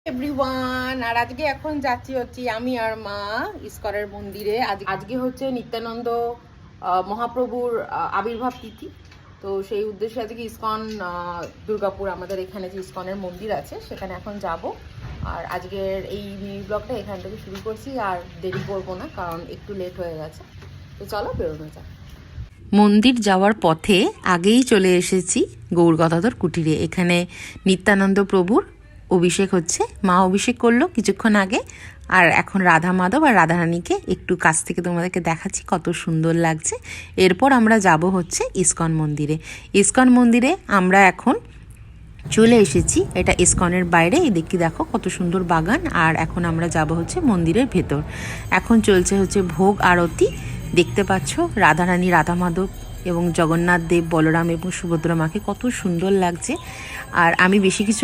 Everyone, আর আজকে এখন যাচ্ছি আমি আর মা ইস্কনের মন্দিরে। আজকে হচ্ছে নিত্যানন্দ মহাপ্রভুর আবির্ভাব তিথি। তো সেই উদ্দেশ্যে আজকে ইস্কন দুর্গাপুর আমাদের এখানে যে ইস্কনের মন্দির আছে সেখানে এখন যাব। আর আজকের এই মিনি ব্লগটা এখান থেকে শুরু করছি, আর দেরি করবো না কারণ একটু লেট হয়ে গেছে। তো চলো বেরোনো যাক। মন্দির যাওয়ার পথে আগেই চলে এসেছি গৌর গদাধর কুটিরে। এখানে নিত্যানন্দ প্রভুর অভিষেক হচ্ছে, মা অভিষেক করলো কিছুক্ষণ আগে। আর এখন রাধা মাধব আর রাধারানীকে একটু কাছ থেকে তোমাদেরকে দেখাচ্ছি, কত সুন্দর লাগছে। এরপর আমরা যাব হচ্ছে ইস্কন মন্দিরে। ইস্কন মন্দিরে আমরা এখন চলে এসেছি। এটা ইস্কনের বাইরে, এদিকে দেখো কত সুন্দর বাগান। আর এখন আমরা যাব হচ্ছে মন্দিরের ভেতর। এখন চলছে হচ্ছে ভোগ আরতি। দেখতে পাচ্ছ রাধারানী, রাধা মাধব এবং জগন্নাথ দেব, বলরাম এবং সুভদ্রা মাকে কত সুন্দর লাগছে। আর আমি বেশি কিছু